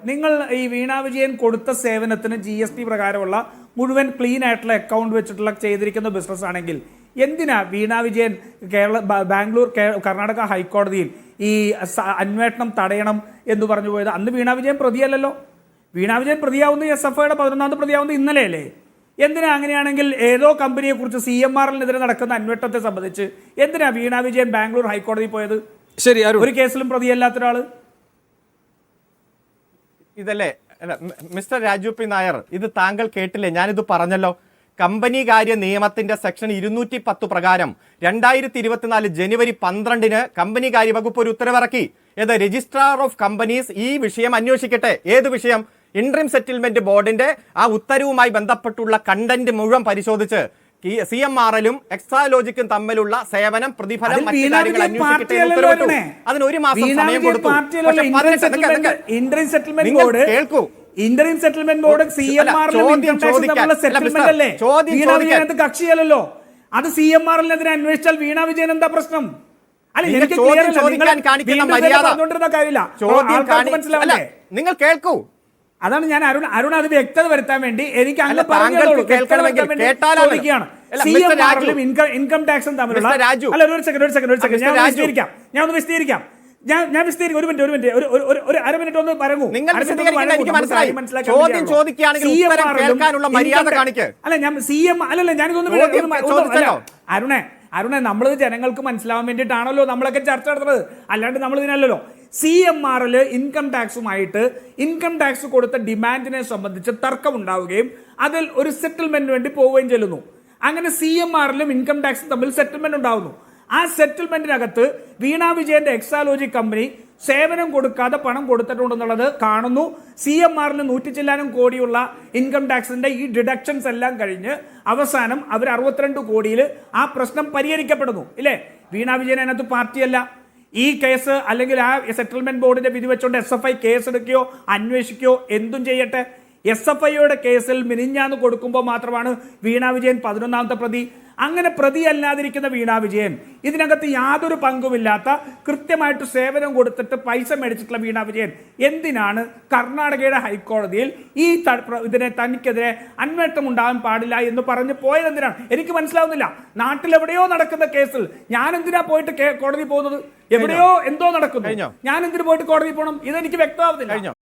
നിങ്ങൾ ഈ വീണ വിജയൻ കൊടുത്ത സേവനത്തിന് GST പ്രകാരമുള്ള മുഴുവൻ ക്ലീൻ ആയിട്ടുള്ള അക്കൗണ്ട് വെച്ചിട്ടുള്ള ചെയ്തിരിക്കുന്ന ബിസിനസ് ആണെങ്കിൽ എന്തിനാ വീണ വിജയൻ ബാംഗ്ലൂർ കർണാടക ഹൈക്കോടതിയിൽ ഈ അന്വേഷണം തടയണം എന്ന് പറഞ്ഞു പോയത്? അന്ന് വീണ വിജയൻ പ്രതിയല്ലല്ലോ. വീണ വിജയൻ പ്രതിയാവുന്നത് SFIയുടെ 11ാമത് പ്രതിയാവുന്നത് ഇന്നലെയല്ലേ? എന്തിനാ അങ്ങനെയാണെങ്കിൽ ഏതോ കമ്പനിയെ കുറിച്ച് CMRLനെതിരെ നടക്കുന്ന അന്വേഷണത്തെ സംബന്ധിച്ച് എന്തിനാ വീണ വിജയൻ ബാംഗ്ലൂർ ഹൈക്കോടതിയിൽ പോയത്? ശരി, ഒരു കേസിലും പ്രതിയല്ലാത്ത ഒരാള് ഇതല്ലേ മിസ്റ്റർ രാജു പി നായർ, ഇത് താങ്കൾ കേട്ടില്ലേ? ഞാനിത് പറഞ്ഞല്ലോ. കമ്പനി കാര്യ നിയമത്തിന്റെ സെക്ഷൻ 210 പ്രകാരം 2024 ജനുവരി 12 കമ്പനി കാര്യ വകുപ്പ് ഒരു ഉത്തരവിറക്കി. ഏത് രജിസ്ട്രാർ ഓഫ് കമ്പനീസ് ഈ വിഷയം അന്വേഷിക്കട്ടെ. ഏത് വിഷയം? ഇന്ററിം സെറ്റിൽമെന്റ് ബോർഡിന്റെ ആ ഉത്തരവുമായി ബന്ധപ്പെട്ടുള്ള കണ്ടന്റ് മുഴുവൻ പരിശോധിച്ച് CMRLും എക്സാലോജിക്കും തമ്മിലുള്ള സേവനം, പ്രതിഫലം, മറ്റു കാര്യങ്ങൾ അന്വേഷിക്കട്ടെ. അതിന് ഒരു മാസം സമയം കൊടുത്തു. കേൾക്കൂ, ഇന്ററിം സെറ്റിൽമെന്റ് ബോർഡ് കക്ഷിയല്ലോ. അത് CMRLനെതിരെ അന്വേഷിച്ചാൽ വീണ വിജയൻ എന്താ പ്രശ്നം? നിങ്ങൾ കേൾക്കൂ. അതാണ് ഞാൻ അരുൺ അത് വ്യക്തത വരുത്താൻ വേണ്ടി എനിക്ക് അങ്ങനെ ഇൻകം ടാക്സും തമ്മിലുള്ള ഒരു സെക്കൻഡ് ഞാൻ ഒന്ന് വിശദീകരിക്കാം. ഒരു മിനിറ്റ് ഒരു അര മിനിറ്റ് ഒന്ന് പറഞ്ഞു. അരുണെ നമ്മളിത് ജനങ്ങൾക്ക് മനസ്സിലാവാൻ വേണ്ടിയിട്ടാണല്ലോ നമ്മളൊക്കെ ചർച്ച നടത്തുന്നത്, അല്ലാണ്ട് നമ്മൾ ഇതിനല്ലല്ലോ. CMRL ഇൻകം ടാക്സുമായിട്ട് ഇൻകം ടാക്സ് കൊടുത്ത ഡിമാൻഡിനെ സംബന്ധിച്ച് തർക്കം ഉണ്ടാവുകയും അതിൽ ഒരു സെറ്റിൽമെന്റിന് വേണ്ടി പോവുകയും ചെയ്യുന്നു. അങ്ങനെ CMRLും ഇൻകം ടാക്സും തമ്മിൽ സെറ്റിൽമെന്റ് ഉണ്ടാവുന്നു. ആ സെറ്റിൽമെന്റിനകത്ത് വീണ വിജയന്റെ എക്സാലോജി കമ്പനി സേവനം കൊടുക്കാതെ പണം കൊടുത്തിട്ടുണ്ടെന്നുള്ളത് കാണുന്നു. CMRL 100 ചില്ലാനും കോടിയുള്ള ഇൻകം ടാക്സിന്റെ ഈ ഡിഡക്ഷൻസ് എല്ലാം കഴിഞ്ഞ് അവസാനം അവർ 62 കോടിയിൽ ആ പ്രശ്നം പരിഹരിക്കപ്പെടുന്നു. ഇല്ലേ? വീണ വിജയൻ അതിനകത്ത് പാർട്ടിയല്ല. ഈ കേസ് അല്ലെങ്കിൽ ആ സെറ്റിൽമെന്റ് ബോർഡിന്റെ വിധി വെച്ചുകൊണ്ട് SFI കേസ് എടുക്കുകയോ അന്വേഷിക്കുകയോ എന്തും ചെയ്യട്ടെ. SFIയുടെ കേസിൽ മിനിഞ്ഞാന്ന് കൊടുക്കുമ്പോൾ മാത്രമാണ് വീണ വിജയൻ 11ാമത്തെ പ്രതി. അങ്ങനെ പ്രതിയല്ലാതിരിക്കുന്ന വീണ വിജയൻ, ഇതിനകത്ത് യാതൊരു പങ്കുമില്ലാത്ത കൃത്യമായിട്ട് സേവനം കൊടുത്തിട്ട് പൈസ മേടിച്ചിട്ടുള്ള വീണ വിജയൻ എന്തിനാണ് കർണാടകയുടെ ഹൈക്കോടതിയിൽ തനിക്കെതിരെ അന്വേഷണം ഉണ്ടാകാൻ പാടില്ല എന്ന് പറഞ്ഞ് പോയത്? എന്തിനാണ് എനിക്ക് മനസ്സിലാവുന്നില്ല. നാട്ടിലെവിടെയോ നടക്കുന്ന കേസിൽ ഞാൻ എന്തിനാ പോയിട്ട് കോടതി പോകുന്നത്? എവിടെയോ എന്തോ നടക്കുന്നു, ഞാൻ എന്തിനു പോയിട്ട് കോടതി പോകണം? ഇതെനിക്ക് വ്യക്തമാവുന്നില്ല.